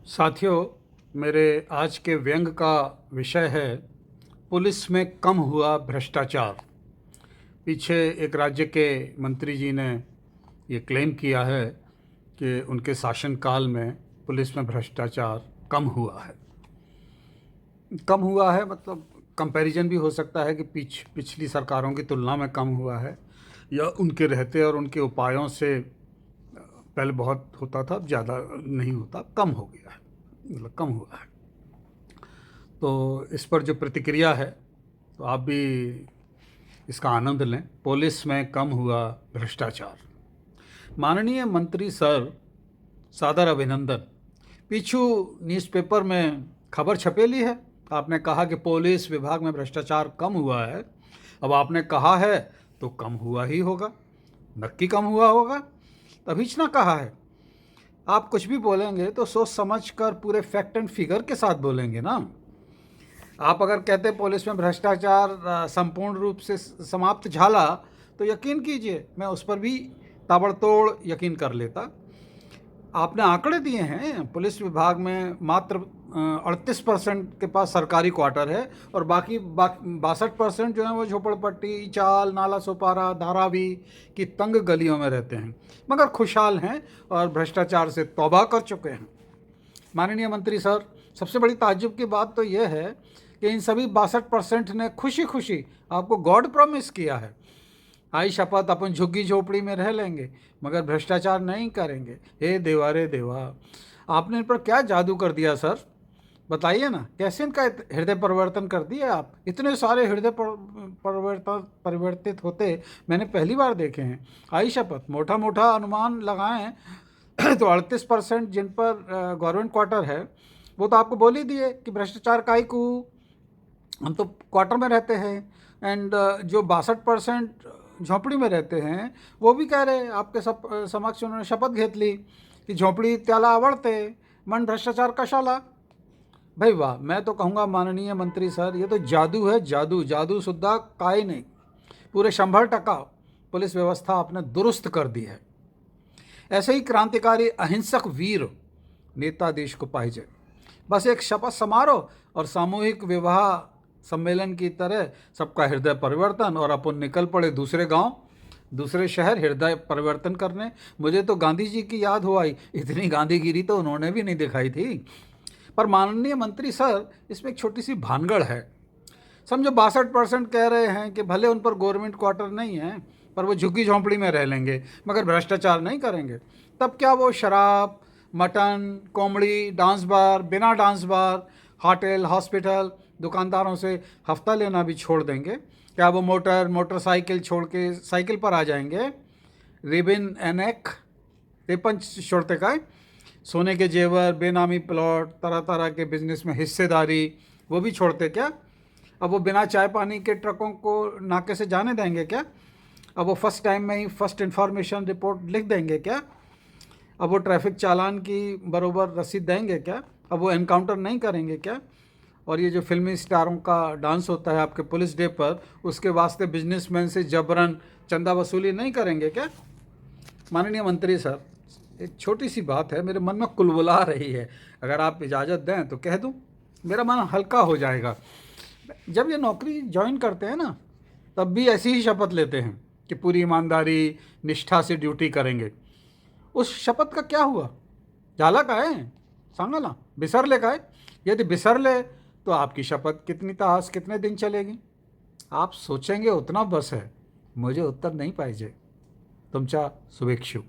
साथियों, मेरे आज के व्यंग का विषय है पुलिस में कम हुआ भ्रष्टाचार। पीछे एक राज्य के मंत्री जी ने ये क्लेम किया है कि उनके शासनकाल में पुलिस में भ्रष्टाचार कम हुआ है। कम हुआ है मतलब कंपैरिजन भी हो सकता है कि पिछली सरकारों की तुलना में कम हुआ है, या उनके रहते और उनके उपायों से पहले बहुत होता था, अब ज़्यादा नहीं होता, कम हो गया है, मतलब कम हुआ है। तो इस पर जो प्रतिक्रिया है तो आप भी इसका आनंद लें। पुलिस में कम हुआ भ्रष्टाचार। माननीय मंत्री सर, सादर अभिनंदन। पीछू न्यूज़पेपर में खबर छपेली है, आपने कहा कि पुलिस विभाग में भ्रष्टाचार कम हुआ है। अब आपने कहा है तो कम हुआ ही होगा, नक्की कम हुआ होगा, तभी ना कहा है। आप कुछ भी बोलेंगे तो सोच समझ कर पूरे फैक्ट एंड फिगर के साथ बोलेंगे ना। आप अगर कहते पुलिस में भ्रष्टाचार संपूर्ण रूप से समाप्त झाला तो यकीन कीजिए मैं उस पर भी ताबड़तोड़ यकीन कर लेता। आपने आंकड़े दिए हैं, पुलिस विभाग में मात्र 38% के पास सरकारी क्वार्टर है और बाकी 62% जो है वो झोपड़पट्टी, चाल, नाला सोपारा, धारावी की तंग गलियों में रहते हैं, मगर खुशहाल हैं और भ्रष्टाचार से तौबा कर चुके हैं। माननीय मंत्री सर, सबसे बड़ी ताज्जुब की बात तो यह है कि इन सभी 62% ने खुशी खुशी आपको गॉड प्रॉमिस किया है, आई शपथ अपन झुग्गी झोपड़ी में रह लेंगे मगर भ्रष्टाचार नहीं करेंगे। हे देवा रे देवा, आपने इन पर क्या जादू कर दिया सर, बताइए ना, कैसे इनका हृदय परिवर्तन कर दिया आप। इतने सारे हृदय परिवर्तित होते मैंने पहली बार देखे हैं। आई शपथ, मोटा मोटा अनुमान लगाएं तो 38% जिन पर गवर्नमेंट क्वार्टर है वो तो आपको बोल ही दिए कि भ्रष्टाचार का ही कू, हम तो क्वार्टर में रहते हैं। एंड जो 62% झोंपड़ी में रहते हैं वो भी कह रहे, आपके सब समक्ष उन्होंने शपथ घेत ली कि झोंपड़ी त्याला आवड़ते मन भ्रष्टाचार कशाला। भाई वाह, मैं तो कहूँगा माननीय मंत्री सर, ये तो जादू है, जादू। जादू सुद्धा काय नहीं, पूरे 100% पुलिस व्यवस्था आपने दुरुस्त कर दी है। ऐसे ही क्रांतिकारी अहिंसक वीर नेता देश को पाहिजे। बस एक शपथ समारोह और सामूहिक विवाह सम्मेलन की तरह सबका हृदय परिवर्तन और अपन निकल पड़े दूसरे गांव, दूसरे शहर हृदय परिवर्तन करने। मुझे तो गांधी जी की याद हो आई, इतनी गांधीगिरी तो उन्होंने भी नहीं दिखाई थी। पर माननीय मंत्री सर, इसमें एक छोटी सी भानगढ़ है। समझो 62% कह रहे हैं कि भले उन पर गवर्नमेंट क्वार्टर नहीं है पर वो झुग्गी झोंपड़ी में रह लेंगे मगर भ्रष्टाचार नहीं करेंगे। तब क्या वो शराब, मटन, कॉमेडी, डांस बार, बिना डांस बार, होटल, हॉस्पिटल, दुकानदारों से हफ्ता लेना भी छोड़ देंगे? क्या वो मोटरसाइकिल छोड़ के साइकिल पर आ जाएंगे? रिबिन एनेक तेपन छोड़ते का, सोने के जेवर, बेनामी प्लॉट, तरह तरह के बिजनेस में हिस्सेदारी, वो भी छोड़ते क्या? अब वो बिना चाय पानी के ट्रकों को नाके से जाने देंगे क्या? अब वो फर्स्ट टाइम में ही फर्स्ट इन्फॉर्मेशन रिपोर्ट लिख देंगे क्या? अब वो ट्रैफिक चालान की बरोबर रसीद देंगे क्या? अब वो एनकाउंटर नहीं करेंगे क्या? और ये जो फिल्मी स्टारों का डांस होता है आपके पुलिस डे पर, उसके वास्ते बिजनेसमैन से जबरन चंदा वसूली नहीं करेंगे क्या? माननीय मंत्री सर, एक छोटी सी बात है, मेरे मन में कुलबुला रही है, अगर आप इजाज़त दें तो कह दूं, मेरा मन हल्का हो जाएगा। जब ये नौकरी ज्वाइन करते हैं ना, तब भी ऐसी ही शपथ लेते हैं कि पूरी ईमानदारी निष्ठा से ड्यूटी करेंगे। उस शपथ का क्या हुआ? झाला काय सांगा ना, बिसरले काय? यदि बिसरले तो आपकी शपथ कितनी तास कितने दिन चलेगी? आप सोचेंगे उतना बस है, मुझे उत्तर नहीं पाहिजे। तुमचा शुभेच्छू।